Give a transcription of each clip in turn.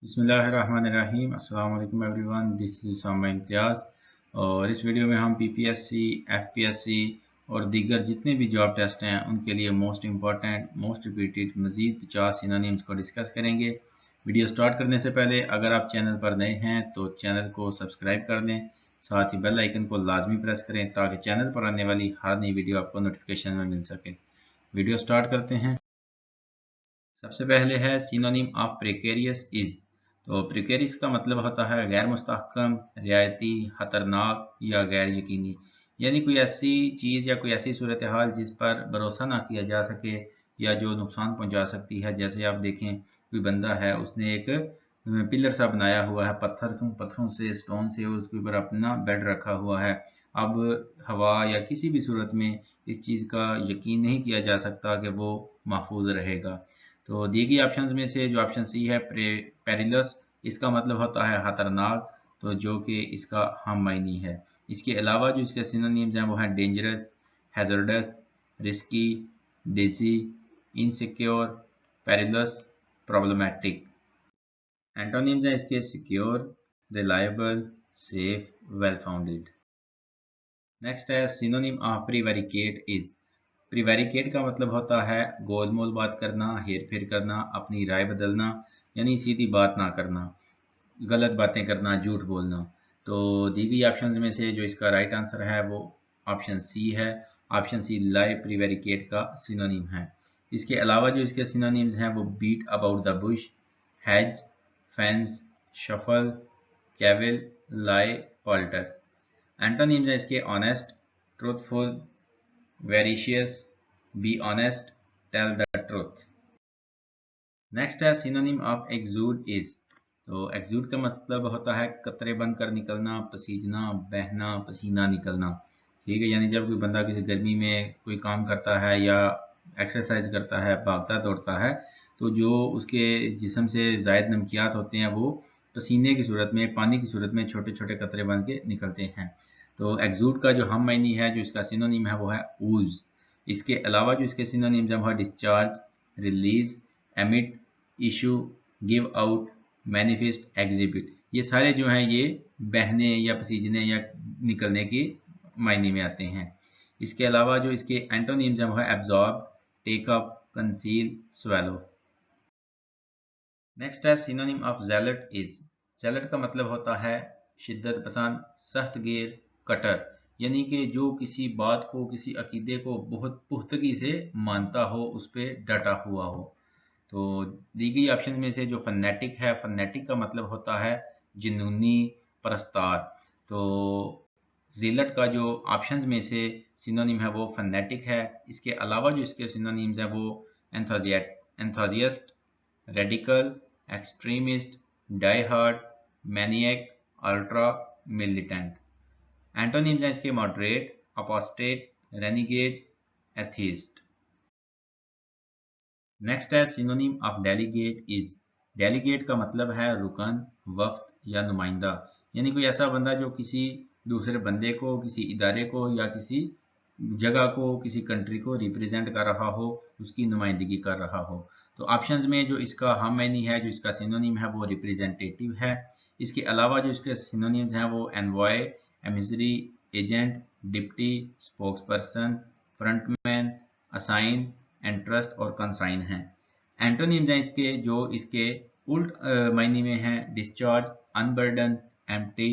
बिस्मिल्लाहिर्रहमानिर्रहीम। अस्सलाम वालेकुम एवरीवन, दिस इज उसामा इम्तियाज़। और इस वीडियो में हम पीपीएससी, एफपीएससी और दीगर जितने भी जॉब टेस्ट हैं उनके लिए मोस्ट इंपॉर्टेंट, मोस्ट रिपीटेड मज़ीद 50 सिनोनिम्स को डिस्कस करेंगे। वीडियो स्टार्ट करने से पहले अगर आप चैनल पर नए हैं तो चैनल को सब्सक्राइब कर लें, साथ ही बेल आइकन को लाजमी प्रेस करें ताकि चैनल पर आने वाली हर नई वीडियो आपको नोटिफिकेशन में मिल सके। वीडियो स्टार्ट करते हैं। सबसे पहले है सिनोनिम ऑफ प्रिकेरियस इज। तो प्रिकेरियस का मतलब होता है गैर मुस्तहकम, रियायती, खतरनाक या गैर यकीनी। यानी कोई ऐसी चीज़ या कोई ऐसी सूरत हाल जिस पर भरोसा ना किया जा सके या जो नुकसान पहुंचा सकती है। जैसे आप देखें, कोई बंदा है, उसने एक पिलर सा बनाया हुआ है, पत्थरों से, स्टोन से, उसके ऊपर अपना बेड रखा हुआ है। अब हवा या किसी भी सूरत में इस चीज़ का यकीन नहीं किया जा सकता कि वो महफूज रहेगा। तो दी गई ऑप्शंस में से जो ऑप्शन सी है पेरिलस, इसका मतलब होता है खतरनाक, तो जो कि इसका हम मायनी है। इसके अलावा जो इसके सिनोनिम्स हैं वो हैं dangerous, hazardous, risky, dizzy, insecure, perilous, problematic. Antonyms हैं इसके secure, reliable, safe, well founded. Next है synonym of prevaricate is. Prevaricate का मतलब होता है गोलमोल बात करना, हेर फेर करना, अपनी राय बदलना, यानी सीधी बात ना करना, गलत बातें करना, झूठ बोलना। तो दी गई ऑप्शंस में से जो इसका राइट आंसर है वो ऑप्शन सी है। ऑप्शन सी लाई प्रीवेरिकेट का सिनोनिम है। इसके अलावा जो इसके सिनोनिम्स हैं वो beat about the bush, hedge, fence, shuffle, cavil, lie, palter. Antonyms हैं इसके honest, truthful, veracious, be honest, tell the truth. Next है सिनोनिम ऑफ एक्सूड इज। तो एक्सूड का मतलब होता है कतरे बन कर निकलना, पसीजना, बहना, पसीना निकलना। ठीक है, यानी जब कोई बंदा किसी गर्मी में कोई काम करता है या एक्सरसाइज करता है, भागता दौड़ता है, तो जो उसके जिस्म से ज़ायद नमकियात होते हैं वो पसीने की सूरत में, पानी की सूरत में छोटे छोटे कतरे बन के निकलते हैं। तो एक्सूड का जो हम मायनी है, जो इसका सिनोनिम है वो है ऊज। इसके अलावा जो इसके सिनोनिम्स हैं वो है discharge, release, emit, issue, give out, manifest, exhibit. ये सारे जो हैं ये बहने या पसीजने या निकलने की मायने में आते हैं। इसके अलावा जो इसके एंटोनिम्स हैं वो है absorb, take up, conceal, swallow. Next है synonym of zealot is. Zealot का मतलब होता है शिद्दत पसंद, सख्त गिर, कटर। यानी कि जो किसी बात को, किसी अकीदे को बहुत पुख्तगी से मानता हो, उस पर डटा हुआ हो। तो दी गई ऑप्शन में से जो फनेटिक है, फनेटिक का मतलब होता है जुनूनी, परस्तार। तो जिलट का जो ऑप्शंस में से सिनोनिम है वो फनेटिक है। इसके अलावा जो इसके सिनोनिम्स हैं वो enthusiast, radical, extremist, die hard, maniac, ultra, militant. Antonyms हैं इसके moderate, apostate, renegade, atheist. Next है synonym of delegate is. Delegate का मतलब है रुकन, वफ्द या नुमाइंदा। यानी कोई ऐसा बंदा जो किसी दूसरे बंदे को, किसी इदारे को या किसी जगह को, किसी कंट्री को रिप्रेजेंट कर रहा हो, उसकी नुमाइंदगी कर रहा हो। तो ऑप्शंस में जो इसका हम मैनी है, जो इसका सिनोनिम है वो रिप्रेजेंटेटिव है। इसके अलावा जो इसके सिनोनिम्स हैं वो envoy, emissary, agent, deputy, spokesperson, frontman, assign, entrust और कंसाइन हैं। एंटोनिम्स हैं इसके जो इसके उल्ट मायने में हैं discharge, unburden, empty,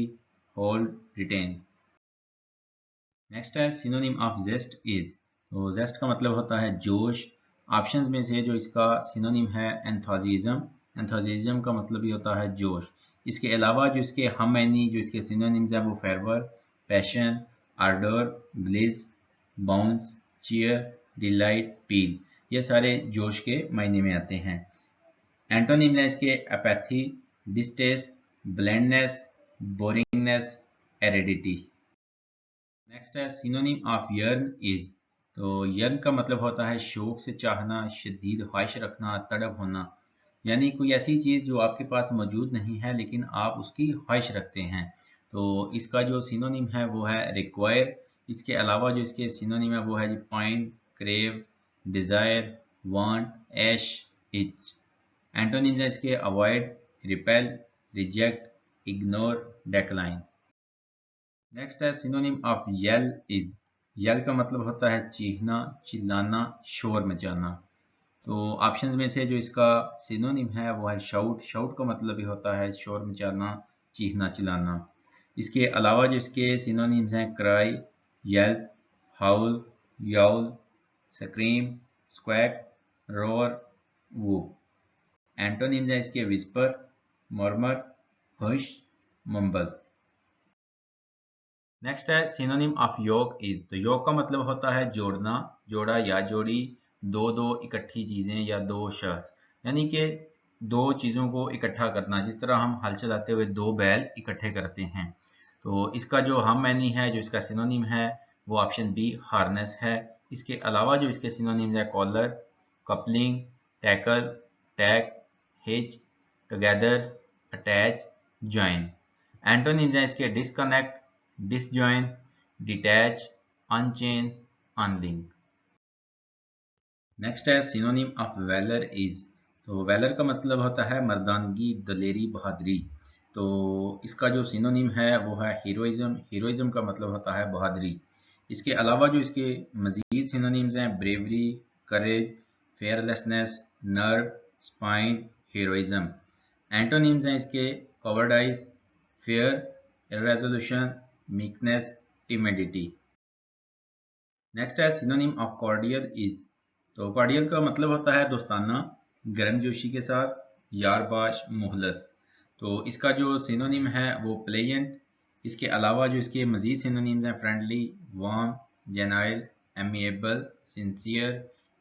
hold, retain. Next है सिनोनिम ऑफ जेस्ट इज। तो जेस्ट का मतलब होता है जोश। ऑप्शंस में से जो इसका सिनोनिम है एंथुजिज्म। एंथुजिज्म का मतलब ही होता है जोश। इसके अलावा जो इसके हम मैनी, जो इसके सिनोनिम्स हैं वो fervour, passion, ardour, blaze, bounce, cheer, delight, peel. ये सारे जोश के मायने में आते हैं। एंटोनिम्स हैं इसके apathy, distaste, blindness, boringness, aridity. Next है सिनोनिम ऑफ यर्न इज। तो यर्न का मतलब होता है शौक से चाहना, शदीद ख्वाहिश रखना, तड़प होना। यानी कोई ऐसी चीज़ जो आपके पास मौजूद नहीं है लेकिन आप उसकी ख्वाहिश रखते हैं। तो इसका जो सिनोनिम है वो है रिक्वायर। इसके अलावा जो इसके सिनोनिम है वो है जी pine, crave, desire, want, ache, itch. Antonyms है इसके avoid, repel, reject, ignore, decline. Next है synonym of yell is. Yell का मतलब होता है चीखना, चिल्लाना, शोर मचाना। तो ऑप्शंस में से जो इसका सिनोनिम है वो है शाउट। शाउट का मतलब भी होता है शोर मचाना, चीखना, चिल्लाना। इसके अलावा जो इसके सिनोनिम्स हैं क्राई, येल्प, हाउल, याउल, स्क्रीम, स्क्वैक, रोर, वू। एंटोनिम्स हैं इसके whisper, murmur, hush, mumble. Next है सिनोनिम ऑफ योग इज। तो योग का मतलब होता है जोड़ना, जोड़ा या जोड़ी, दो दो इकट्ठी चीजें या दो शख्स, यानी कि दो चीजों को इकट्ठा करना। जिस तरह हम हल चलाते हुए दो बैल इकट्ठे करते हैं। तो इसका जो हम मैनी है, जो इसका सिनोनिम है वो ऑप्शन बी हार्नेस है। इसके अलावा जो इसके सिनोनिम्स है collar, coupling, tackle, tag, hitch, together, attach, join. Antonyms हैं इसके disconnect, disjoin, detach, unchain, unlink। Next है सिनोनिम ऑफ वैलर इज। तो वैलर का मतलब होता है मर्दानगी, दलेरी, बहादुरी। तो इसका जो सिनोनिम है वो है हीरोइज्म। हीरोइज्म का मतलब होता है बहादुरी। इसके अलावा जो इसके मजीद सिनोनिम्स हैं ब्रेवरी, करेज, fearlessness, nerve, spine, heroism. Antonyms हैं इसके कवर्डाइज, फेयर, इर्रेजोल्यूशन, मीकनेस, टिमिडिटी। नेक्स्ट है सिनोनिम ऑफ कॉर्डियल इज। तो कॉर्डियल का मतलब होता है दोस्ताना, गर्मजोशी के साथ, यारबाश, मोहलस। तो इसका जो सिनोनिम है वो प्लेजेंट। इसके अलावा जो इसके मजीद सिनोनिम्स हैं friendly, warm, genial, amiable, sincere,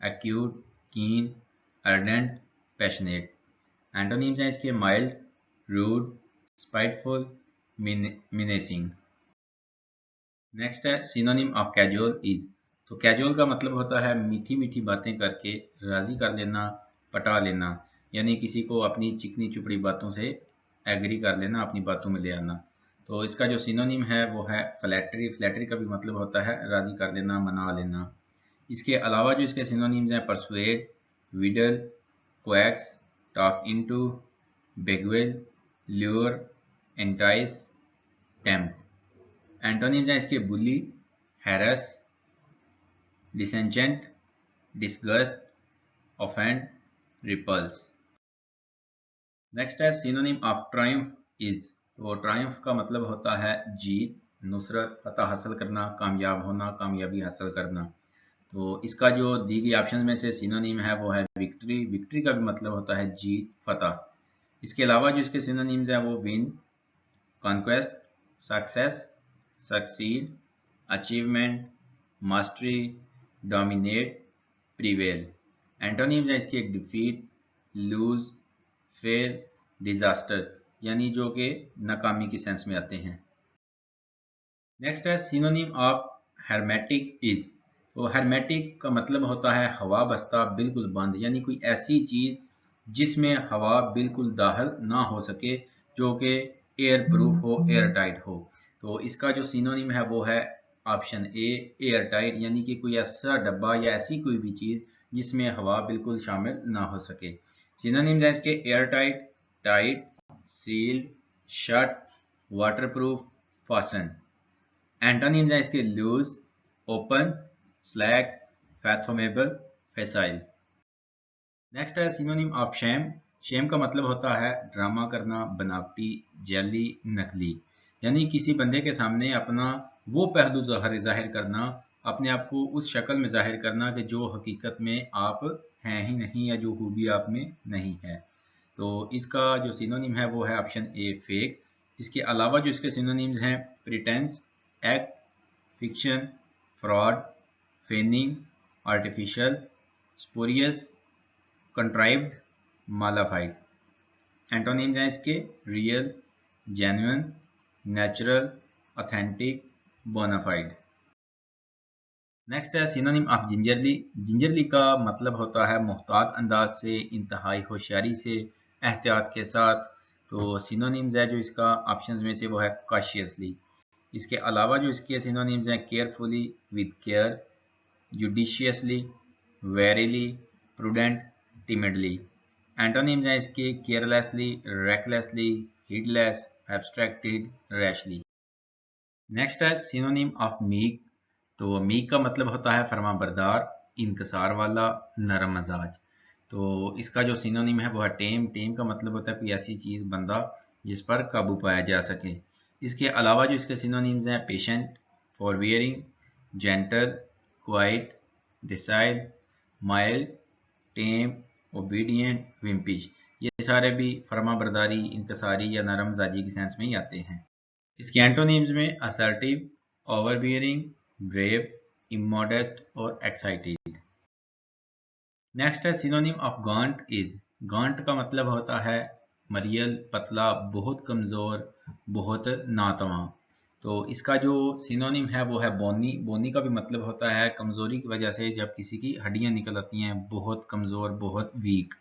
acute, keen, ardent, passionate. Antonyms हैं इसके mild, rude, spiteful, menacing. Next है सिनोनिम ऑफ कैजुअल इज। तो कैजुअल का मतलब होता है मीठी मीठी बातें करके राजी कर लेना, पटा लेना, यानी किसी को अपनी चिकनी चुपड़ी बातों से एग्री कर लेना, अपनी बातों में ले आना। तो इसका जो सिनोनिम है वो है फ्लैटरी। फ्लैटरी का भी मतलब होता है राजी कर लेना, मना लेना। इसके अलावा जो इसके सिनोनिम्स हैं persuade, wheedle, coax, talk into, beguile, lure, entice, tempt. Antonyms हैं इसके bully, harass, disenchant, disgust, offend, repulse. Next है सिनोनिम ऑफ ट्रायम्फ इज। तो ट्रायम्फ का मतलब होता है जीत, नुसरत, फतह हासिल करना, कामयाब होना, कामयाबी हासिल करना। तो इसका जो दी गई ऑप्शन में से सिनोनिम है वो है विक्ट्री। विक्ट्री का भी मतलब होता है जीत, फतह। इसके अलावा जो इसके सिनोनिम्स हैं वो win, conquest, success, succeed, achievement, mastery, dominate, prevail. Antonyms है इसके डिफीट, लूज, फेल, डिजास्टर, यानी जो कि नाकामी की सेंस में आते हैं। नेक्स्ट है सिनोनिम ऑफ हेर्मेटिक इज। तो हेर्मेटिक का मतलब होता है हवा बस्ता, बिल्कुल बंद, यानी कोई ऐसी चीज जिसमें हवा बिल्कुल दाखिल ना हो सके, जो कि एयर प्रूफ हो, एयर टाइट हो। तो इसका जो सिनोनिम है वो है ऑप्शन ए एयर टाइट, यानी कि कोई ऐसा डब्बा या ऐसी कोई भी चीज जिसमें हवा बिल्कुल शामिल ना हो सके। सिनोनिम्स हैं इसके air tight, tight, sealed, shut, waterproof, fasten. Antonyms हैं इसके loose, open, slack, fathomable, facile. Next है सिनोनिम ऑफ शेम। शेम का मतलब होता है ड्रामा करना, बनावटी, जैली, नकली, यानी किसी बंदे के सामने अपना वो पहलू जाहिर करना, अपने आप को उस शक्ल में जाहिर करना कि जो हकीकत में आप हैं ही नहीं, या जो खूबी आप में नहीं है। तो इसका जो सिनोनिम है वो है ऑप्शन ए फेक। इसके अलावा जो इसके सिनोनिम्स हैं pretence, act, fiction, fraud, feigning, artificial, spurious, contrived, mala fide. Antonyms हैं इसके real, genuine, natural, authentic, bona fide. Next है सिनोनिम ऑफ जिंजरली। जिंजरली का मतलब होता है मुहतात अंदाज से, इंतहाई होशियारी से, एहतियात के साथ। तो सिनोनिम्स है जो इसका ऑप्शंस में से वो है कॉशियसली। इसके अलावा जो इसके सिनोनिम्स हैं carefully, with care, judiciously, warily, prudent, timidly. Antonyms हैं इसके carelessly, recklessly, heedless, abstracted, rashly. Next है सिनोनिम ऑफ मीक। तो मीक का मतलब होता है फरमाबरदार, इनकसार वाला, नरम मजाज। तो इसका जो सिनोनिम है वो है टेम। टेम का मतलब होता है कोई ऐसी चीज़, बंदा जिस पर काबू पाया जा सके। इसके अलावा जो इसके सिनोनिम्स हैं patient, forbearing, gentle, quiet, docile, mild, tame, obedient, wimpish. ये सारे भी फरमाबरदारी, इनकसारी या नरम मजाजी की सेंस में ही आते हैं। इसके एंटोनिम्स में असर्टिव, ओवरबियरिंग, ब्रेव, इमोडेस्ट और एक्साइटेड। नेक्स्ट है सिनोनिम ऑफ गॉन्ट इज। गॉन्ट का मतलब होता है मरियल, पतला, बहुत कमज़ोर, बहुत नातवा। तो इसका जो सिनोनिम है वो है बोनी। बोनी का भी मतलब होता है कमज़ोरी की वजह से जब किसी की हड्डियां निकल आती हैं, बहुत कमज़ोर, बहुत वीक।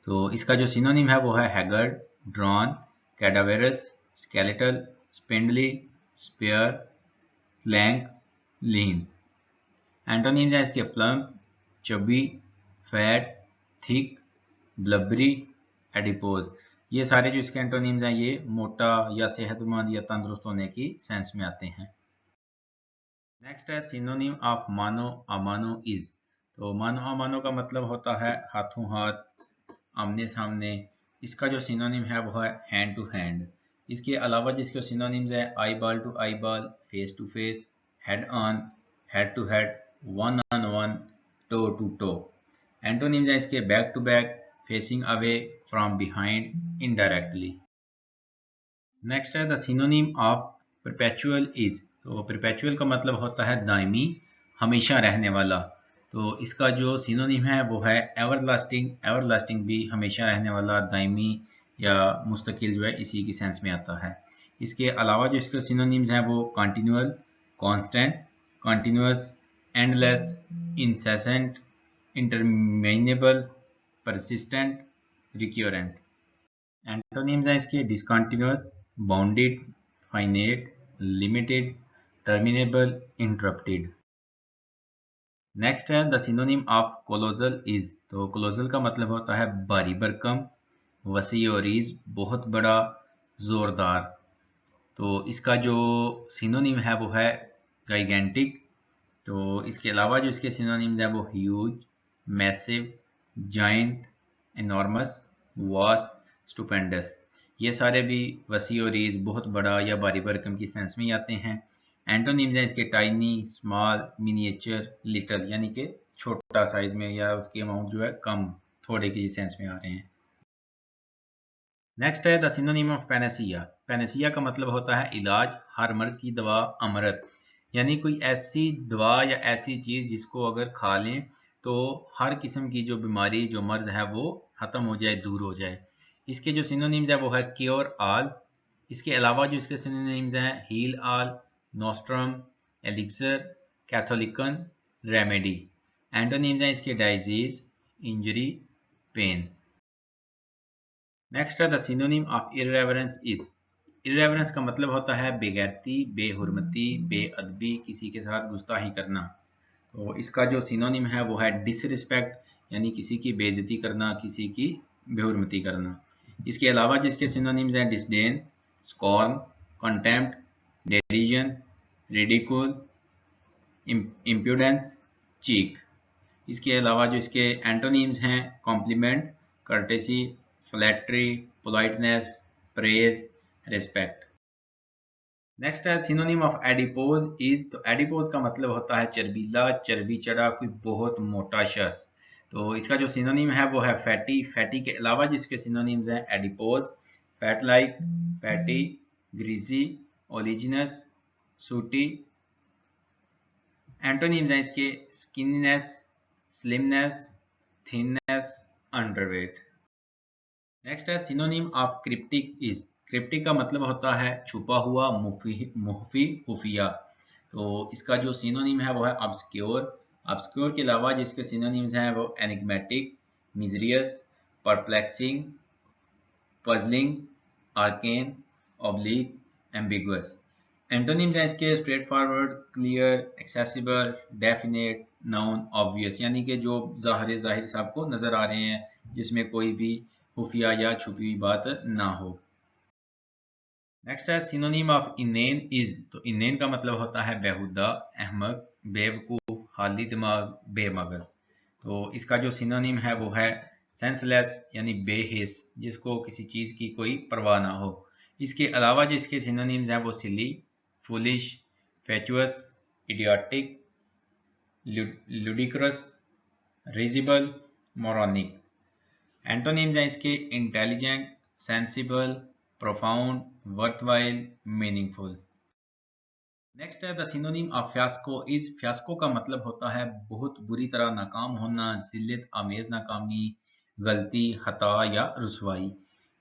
तो इसका जो सिनोनिम है वो है haggard, drawn, cadaverous, skeletal, spindly, spare, slank, lean. Antonyms हैं इसके plump, chubby, fat, thick, blubbery, adipose. ये सारे जो इसके एंटोनिम्स हैं ये मोटा या सेहतमंद या तंदुरुस्त होने की सेंस में आते हैं। नेक्स्ट है सिनोनिम ऑफ मानो अमानो इज। तो मानो अमानो का मतलब होता है हाथों हाथ, आमने सामने। इसका जो सिनोनिम है वो है हैंड टू हैंड। इसके अलावा जिसके सिनोनिम्स हैं eyeball to eyeball, face to face, head on, head to head, one on one, toe to toe. Antonyms हैं इसके back to back, facing away, from behind, indirectly. Next है the synonym of perpetual is. तो perpetual का मतलब होता है दायमी, हमेशा रहने वाला। तो इसका जो सिनोनिम है वो है एवरलास्टिंग। एवरलास्टिंग भी हमेशा रहने वाला, दायमी या मुस्तकिल जो है इसी की सेंस में आता है। इसके अलावा जो इसके सिनोनिम्स हैं वो continual, constant, continuous, endless, incessant, interminable, persistent, recurrent. Antonyms हैं इसके discontinuous, bounded, finite, limited, terminable, interrupted. Next है the synonym of colossal is. तो कोलोजल का मतलब होता है भारी भरकम, वसी और ईज, बहुत बड़ा, जोरदार। तो इसका जो सिनोनिम है वो है गाइगेंटिक। तो इसके अलावा जो इसके सिनोनिम्स हैं वो huge, massive, giant, enormous, vast, stupendous. ये सारे भी वसी और ईज, बहुत बड़ा या भारी भरकम की सेंस में ही आते हैं। एंटोनिम्स हैं इसके टाइनी, स्मॉल, मिनिएचर, लिटल, यानी कि छोटा साइज में या उसकी अमाउंट जो है कम, थोड़े की सेंस में आ रहे हैं। नेक्स्ट है the synonym of Panacea. Panacea का मतलब होता है इलाज, हर मर्ज की दवा, अमृत। यानी कोई ऐसी दवा या ऐसी चीज़ जिसको अगर खा लें तो हर किस्म की जो बीमारी, जो मर्ज है वो ख़त्म हो जाए, दूर हो जाए। इसके जो सिनोनिम्स है वो है क्योर ऑल। इसके अलावा जो इसके सिनोनिम्स हैं heal all, nostrum, elixir, catholicon, remedy. Antonyms हैं इसके डाइजीज, इंजरी, पेन। नेक्स्ट है the synonym of irreverence is. Irreverence का मतलब होता है बेगैरती, बेहुरमती, बेअदबी, किसी के साथ गुस्ताखी करना। तो इसका जो सिनोनिम है वो है डिसरिस्पेक्ट, यानी किसी की बेइज्जती करना, किसी की बेहुरमती करना। इसके अलावा जिसके सिनोनिम्स हैं disdain, scorn, contempt, derision, ridicule, impudence, cheek. इसके अलावा जो इसके एंटोनिम्स हैं compliment, courtesy, flattery, politeness, praise, respect. Next है सिनोनिम ऑफ एडिपोज इज। तो एडिपोज का मतलब होता है चर्बीला, चर्बी चढ़ा, कोई बहुत मोटा शख्स। तो इसका जो सिनोनिम है वो है फैटी। फैटी के अलावा जिसके सिनोनिम्स हैं adipose, fat like, fatty, greasy, oleaginous, sooty. Antonyms हैं इसके skinniness, slimness, thinness, underweight. Next है synonym of cryptic is. Cryptic का मतलब होता है छुपा हुआ, मुख्फी, खुफिया। तो इसका जो सिनोनिम है वो है ऑब्सक्योर। ऑब्सक्योर के अलावा जिसके सिनोनिम्स हैं वो enigmatic, mysterious, perplexing, puzzling, arcane, oblique, ambiguous. Antonyms हैं इसके straightforward, clear, accessible, definite, known, obvious, यानी कि जो ज़ाहिर ज़ाहिर से आपको नज़र आ रहे हैं जिसमें कोई भी खुफिया या छुपी हुई बात ना हो। नेक्स्ट है सिनोनिम ऑफ इनेन इज। तो इनेन का मतलब होता है बेहुदा, अहमक, बेवकूफ, खाली दिमाग, बेमगज। तो इसका जो सिनोनिम है वो है सेंसलेस यानी बेहिस, जिसको किसी चीज़ की कोई परवाह ना हो। इसके अलावा जो इसके सिनोनिम्स हैं वो silly, foolish, fatuous, idiotic, ludicrous, risible, moronic. Antonyms हैं इसके intelligent, sensible, profound, worthwhile, meaningful. Next है the synonym of fiasco is. Fiasco का मतलब होता है बहुत बुरी तरह नाकाम होना, जिल्लत आमेज नाकामी, गलती, खता या रुसवाई।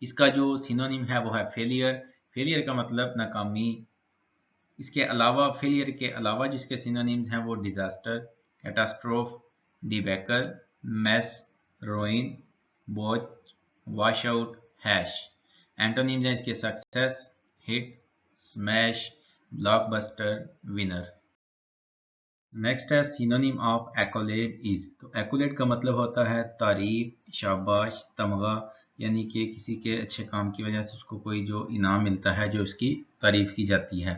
इसका जो सिनोनिम है वो है फेलियर। फेलियर का मतलब नाकामी। इसके अलावा फेलियर के अलावा जिसके सिनोनिम्स हैं वो disaster, catastrophe, debacle, mess, ruin, बोझ, वॉश आउट, हैश। एंटोनिम्स हैं इसके success, hit, smash, blockbuster, winner. Next है सिनोनिम ऑफ एक्कोलेड इज। तो एक्कोलेड का मतलब होता है तारीफ, शाबाश, तमगा, यानी कि किसी के अच्छे काम की वजह से उसको कोई जो इनाम मिलता है, जो उसकी तारीफ की जाती है।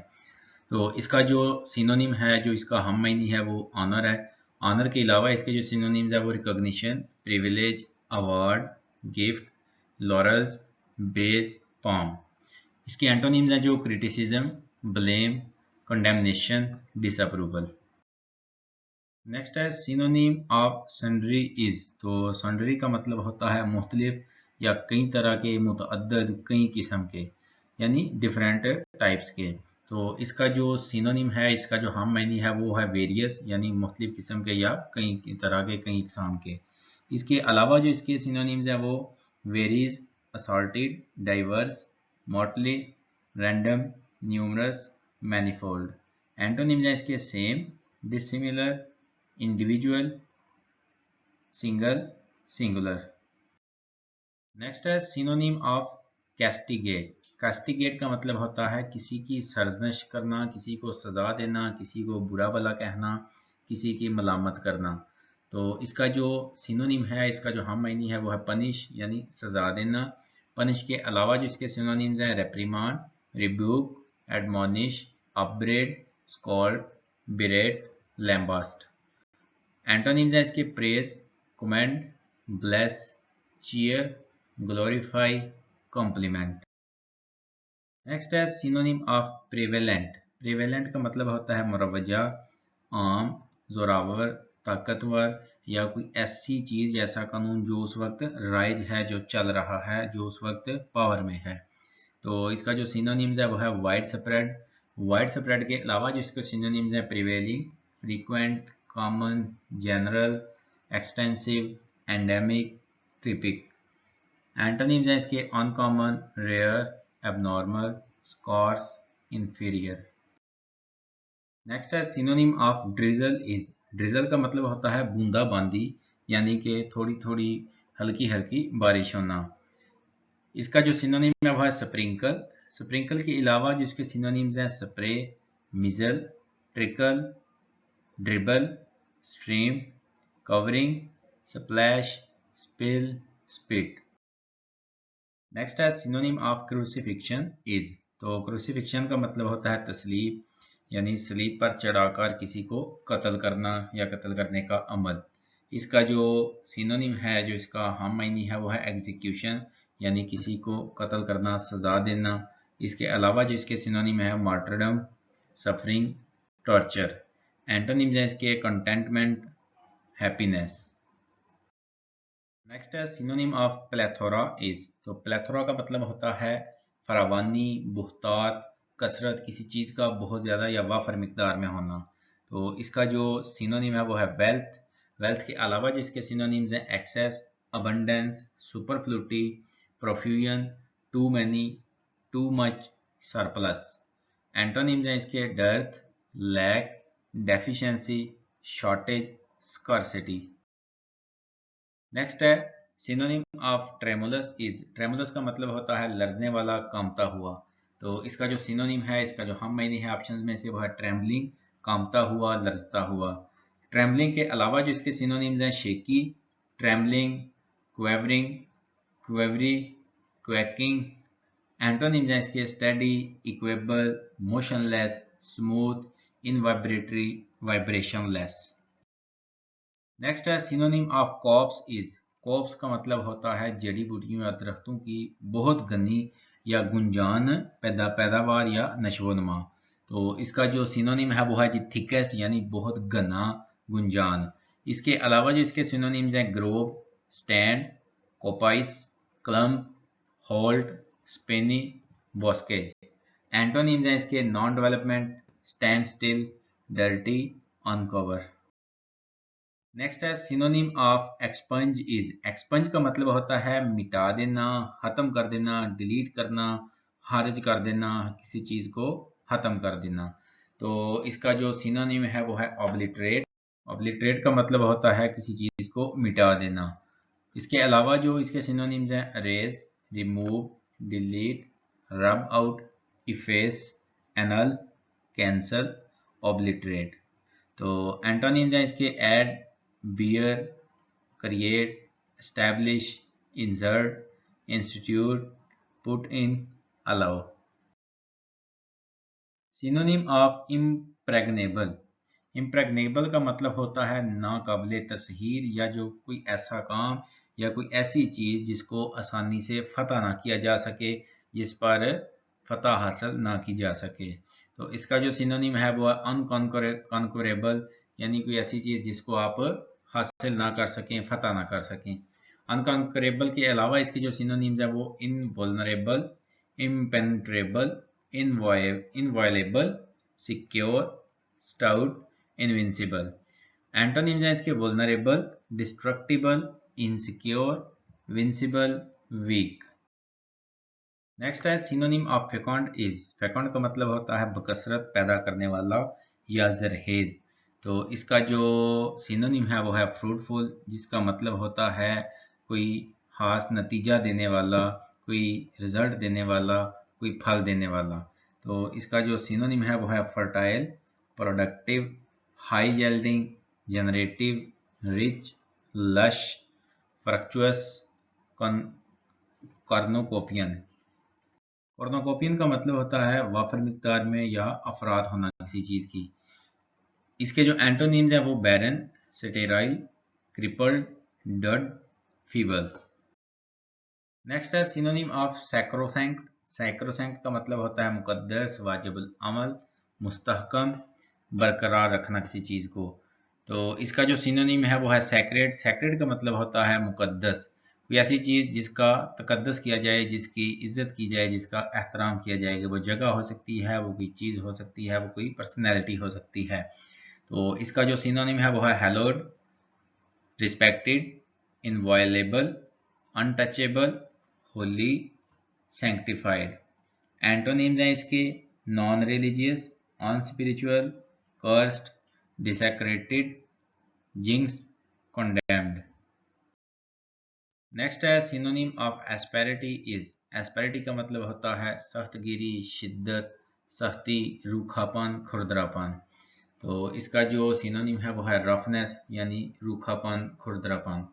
तो इसका जो सिनोनिम है, जो इसका हम मायनी है, वो ऑनर है। ऑनर के अलावा इसके जो सिनोनिम्स है वो recognition, privilege, award, gift, laurels, bays, palm. इसके एंटोनिम्स हैं जो criticism, blame, condemnation, disapproval. Next है सिनोनिम ऑफ सन्ड्री इज। तो सन्ड्री का मतलब होता है मुख्तलिफ या कई तरह के, मुतअद्दिद, कई किस्म के, यानी डिफरेंट टाइप्स के। तो इसका जो सिनोनिम है, इसका जो हम मायनी है वो है वेरियस, यानी मुख्तलिफ किस्म के या कई तरह के, कई किस्म के। इसके अलावा जो इसके सिनोनिम्स हैं वो varies, assorted, diverse, motley, random, numerous, manifold. Antonyms हैं इसके same, dissimilar, individual, single, singular. Next है सिनोनिम ऑफ कैस्टिगेट। कैस्टिगेट का मतलब होता है किसी की सरजनश करना, किसी को सजा देना, किसी को बुरा भला कहना, किसी की मलामत करना। तो इसका जो सिनोनिम है, इसका जो हम मायनी है वो है पनिश, यानी सजा देना। पनिश के अलावा जो इसके सिनोनिम्स हैं reprimand, rebuke, admonish, upbraid, scold, berate, lambaste. Antonyms हैं इसके praise, commend, bless, cheer, glorify, compliment. Next है सिनोनिम ऑफ प्रिवेलेंट। प्रिवेलेंट का मतलब होता है मुरवजा, आम, जोरावर, ताकतवर, या कोई ऐसी चीज, ऐसा कानून जो उस वक्त राइज है, जो चल रहा है, जो उस वक्त पावर में है। तो इसका जो सिनोनिम्स है वो है वाइड स्प्रेड। वाइड स्प्रेड के अलावा जो इसके सिनोनिम्स हैं prevailing, frequent, common, general, extensive, endemic, typic. Antonyms हैं इसके uncommon, rare, abnormal, scarce, inferior. Next है synonym of drizzle is. Drizzle का मतलब होता है बूंदाबांदी, यानी कि थोड़ी थोड़ी हल्की हल्की बारिश होना। इसका जो सिनोनिम है वो है स्प्रिंकल। स्प्रिंकल के अलावा जो इसके सिनोनिम्स हैं spray, mizzle, trickle, dribble, stream, covering, splash, spill, spit. Next है सिनोनिम ऑफ क्रूसिफिक्शन इज। तो क्रूसिफिक्शन का मतलब होता है तसलीब, यानी सलीब पर चढ़ाकर किसी को कत्ल करना या कत्ल करने का अमल। इसका जो सिनोनिम है, जो इसका हम मायनी है वो है एग्जीक्यूशन, यानी किसी को कत्ल करना, सजा देना। इसके अलावा जो इसके सिनोनिम है मार्टरडम, सफरिंग, टॉर्चर। एंटोनिम्स हैं इसके कंटेंटमेंट, हैप्पीनेस। नेक्स्ट है सिनोनिम ऑफ प्लेथोरा इज। तो प्लेथोरा का मतलब होता है फरावानी, बुहतात, कसरत, किसी चीज़ का बहुत ज़्यादा या वाफर मिकदार में होना। तो इसका जो सिनोनिम है वो है वेल्थ। वेल्थ के अलावा जो इसके सिनोनिम्स हैं excess, abundance, superfluity, profusion, too many, too much, surplus. Antonyms हैं इसके dearth, lack, deficiency, shortage, scarcity. Next है synonym of tremulous is. Tremulous का मतलब होता है लर्जने वाला, कांपता हुआ। तो इसका जो सिनोनिम है, इसका जो हम मायने है ऑप्शंस में से वो है ट्रेम्बलिंग, कांपता हुआ, लर्जता हुआ। ट्रेम्बलिंग के अलावा जो इसके सिनोनिम्स हैं shaky, trembling, quavering, quavery, quaking. Antonyms हैं इसके steady, equable, motionless, smooth, invibratory, vibrationless. Next है synonym of copse is. Copse का मतलब होता है जड़ी बूटियों या दरख्तों की बहुत घनी या गुंजान पैदावार या नशोनमा। तो इसका जो सिनोनिम है वो है जी थिकेस्ट, यानी बहुत घना गुंजान। इसके अलावा जो इसके सिनोनिम्स हैं grove, stand, coppice, clump, holt, spinney, boscage. Antonyms हैं इसके non development, stand still, dirty, uncover. Next है synonym of expunge is. Expunge का मतलब होता है मिटा देना, खत्म कर देना, डिलीट करना, खारिज कर देना, किसी चीज को खत्म कर देना। तो इसका जो सिनोनिम है वो है ऑब्लिटरेट। ऑब्लिटरेट का मतलब होता है किसी चीज को मिटा देना। इसके अलावा जो इसके सिनोनिम्स हैं erase, remove, delete, rub out, efface, annul, cancel, obliterate. तो एंटोनिम्स हैं इसके add, bear, create, establish, insert, institute, put in, allow. Synonym of impregnable. Impregnable का मतलब होता है नाकाबिले तस्हीर, या जो कोई ऐसा काम या कोई ऐसी चीज जिसको आसानी से फतह ना किया जा सके, जिस पर फतह हासिल ना की जा सके। तो इसका जो सिनोनिम है वो है अनकॉन्करेबल, यानी कोई ऐसी चीज जिसको आप हासिल ना कर सकें, फतह ना कर सकें। अनकॉन्करेबल के अलावा इसके जो सिनोनिम्स है वो invulnerable, impenetrable, inviolable, secure, stout, invincible. Antonyms हैं इसके vulnerable, destructible, insecure, vincible, weak. Next है synonym of fecund is. Fecund का मतलब होता है बकसरत, पैदा करने वाला या जरहेज। तो इसका जो सिनोनिम है वो है फ्रूटफुल, जिसका मतलब होता है कोई खास नतीजा देने वाला, कोई रिजल्ट देने वाला, कोई फल देने वाला। तो इसका जो सिनोनिम है वो है fertile, productive, high yielding, generative, rich, lush, fructuous, cornucopian. Cornucopian का मतलब होता है वाफर मिकदार में या अफराद होना किसी चीज की। इसके जो एंटोनिम्स हैं वो बैरन, स्टेराइल, क्रिपल्ड, डड, फीबल। नेक्स्ट है सिनोनिम ऑफ सैक्रोसैंक्ट। सैक्रोसैंक्ट का मतलब होता है मुकद्दस, वाजिबुल अमल, मुस्तहकम, बरकरार रखना किसी चीज को। तो इसका जो सिनोनिम है वो है सैक्रेड। सैक्रेड का मतलब होता है मुकद्दस, कोई ऐसी चीज जिसका तकद्दस किया जाए, जिसकी इज्जत की जाए, जिसका एहतराम किया जाए। वो जगह हो सकती है, वो कोई चीज हो सकती है, वो कोई पर्सनैलिटी हो सकती है। तो इसका जो सिनोनिम है वो है hallowed, respected, inviolable, untouchable, holy, sanctified. Antonyms हैं इसके non religious, unspiritual, cursed, desecrated, jinx, condemned. Next है synonym of asperity is. Asperity का मतलब होता है सख्तगिरी, शिद्दत, सख्ती, रूखापन, खुरदरापन। तो इसका जो सिनोनिम है वो है रफनेस, यानी रूखापन, खुरदरापन।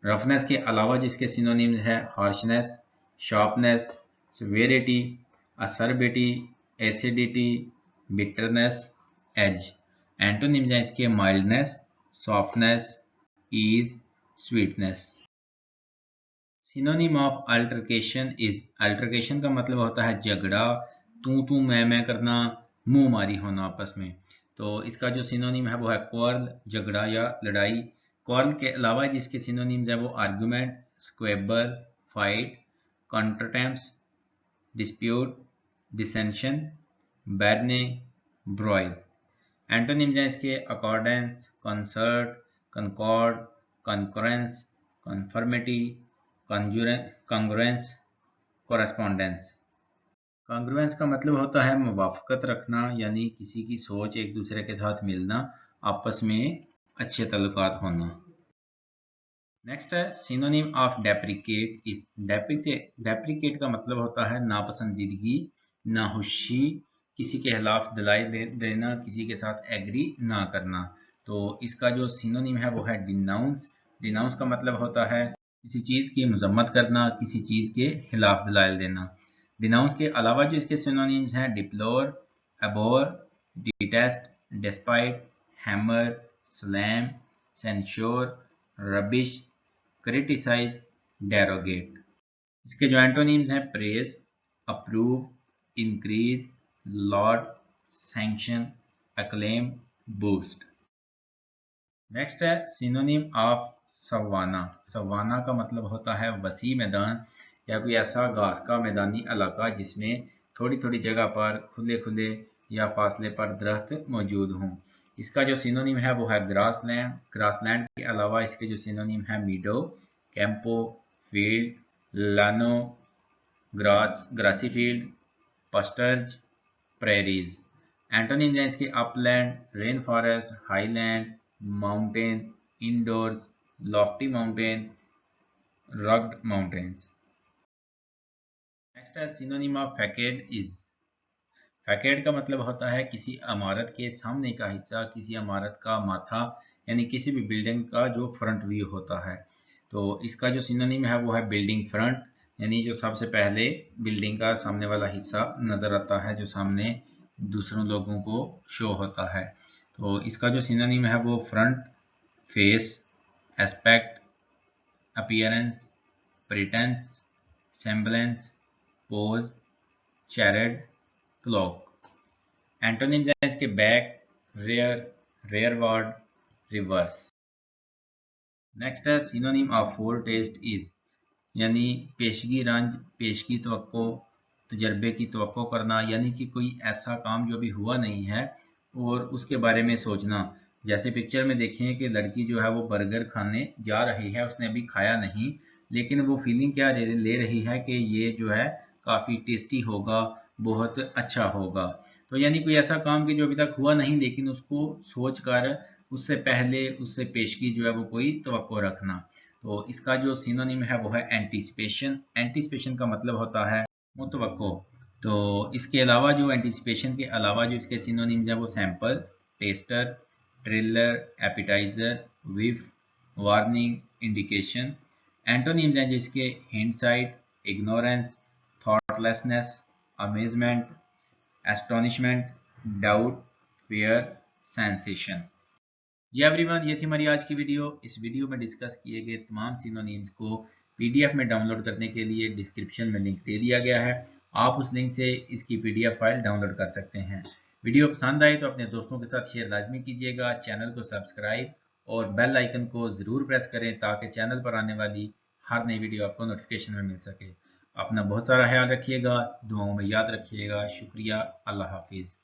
रफनेस के अलावा जिसके सिनोनिम्स है harshness, sharpness, severity, acerbity, acidity, bitterness, edge. Antonyms हैं इसके mildness, softness, ease, sweetness. Synonym of altercation is. Altercation का मतलब होता है झगड़ा, तू मैं करना, मुंह मारी होना आपस में। तो इसका जो सिनोनिम है वो है क्वार्ल, झगड़ा या लड़ाई। क्वार्ल के अलावा जिसके सिनोनिम्स है वो argument, squabble, fight, contretemps, dispute, dissension, barney, broil. Antonyms हैं इसके accordance, concert, concord, concurrence, conformity, congruence, correspondence. Congruence का मतलब होता है मुवाफकत रखना, यानी किसी की सोच एक दूसरे के साथ मिलना, आपस में अच्छे तल्लुकात होना। नेक्स्ट है synonym of deprecate is. Deprecate का मतलब होता है नापसंदीदगी, नाखुशी, किसी के खिलाफ दलाई देना, किसी के साथ एग्री ना करना। तो इसका जो सिनोनिम है वो है डिनाउंस। डिनाउंस का मतलब होता है किसी चीज़ की मजम्मत करना, किसी चीज़ के खिलाफ दलाइल देना। डिनाउंस के अलावा जो इसके सिनोनिम्स हैं deplore, abhor, detest, despite, hammer, slam, censure, rubbish, criticise, derogate. इसके जो एंटोनिम्स हैं praise, approve, increase, laud, sanction, acclaim, boost. Next है सिनोनिम ऑफ सवाना। सवाना का मतलब होता है वसी मैदान या कोई ऐसा घास का मैदानी इलाका जिसमें थोड़ी थोड़ी जगह पर खुले खुले या फासले पर दरख्त मौजूद हों। इसका जो सिनोनिम है वो है ग्रासलैंड। ग्रासलैंड के अलावा इसके जो सिनोनिम है meadow, campo, field, llano, grassy field, pasturage, prairies. Antonyms हैं इसके upland, rain forest, highland, mountain, indoors, lofty mountain, rugged mountains. Next है synonym of facade is. Facade का मतलब होता है किसी इमारत के सामने का हिस्सा, किसी इमारत का माथा, यानी किसी भी बिल्डिंग का जो फ्रंट व्यू होता है। तो इसका जो सिनोनिम है वो है बिल्डिंग फ्रंट, यानी जो सबसे पहले बिल्डिंग का सामने वाला हिस्सा नज़र आता है जो सामने दूसरों लोगों को शो होता है। तो इसका जो सिनोनिम है वो front, face, aspect, appearance, pretence, semblance, pose, charade, cloak. Antonyms हैं इसके back, rear, rearward, reverse. Next है synonym of foretaste is, यानी पेशगी रंज, पेशगी तवक्को, तजर्बे की तवक्को करना, यानी कि कोई ऐसा काम जो अभी हुआ नहीं है और उसके बारे में सोचना। जैसे पिक्चर में देखें कि लड़की जो है वो बर्गर खाने जा रही है, उसने अभी खाया नहीं, लेकिन वो फीलिंग क्या ले रही है कि ये जो है काफ़ी टेस्टी होगा, बहुत अच्छा होगा। तो यानी कोई ऐसा काम कि जो अभी तक हुआ नहीं लेकिन उसको सोच कर उससे पहले उससे पेशगी जो है वो कोई तवक्को रखना। तो इसका जो सिनोनिम है वो है एंटीसिपेशन। एंटीसिपेशन का मतलब होता है मुतवक्को। तो इसके अलावा जो एंटीसिपेशन के अलावा जो इसके सिनोनिम्स हैं वो sample, tester, trailer, appetiser, whiff, warning, indication. Antonyms हैं जिसके hindsight, ignorance, thoughtlessness, amazement, astonishment, doubt, fear, sensation. जी एवरीवन, ये थी हमारी आज की वीडियो। इस वीडियो में डिस्कस किए गए तमाम सिनोनिम्स को पीडीएफ में डाउनलोड करने के लिए डिस्क्रिप्शन में लिंक दे दिया गया है। आप उस लिंक से इसकी पीडीएफ फाइल डाउनलोड कर सकते हैं। वीडियो पसंद आए तो अपने दोस्तों के साथ शेयर लाजमी कीजिएगा। चैनल को सब्सक्राइब और बेल आइकन को ज़रूर प्रेस करें ताकि चैनल पर आने वाली हर नई वीडियो आपको नोटिफिकेशन में मिल सके। अपना बहुत सारा ख्याल रखिएगा, दुआओं में याद रखिएगा। शुक्रिया, अल्लाह हाफिज़।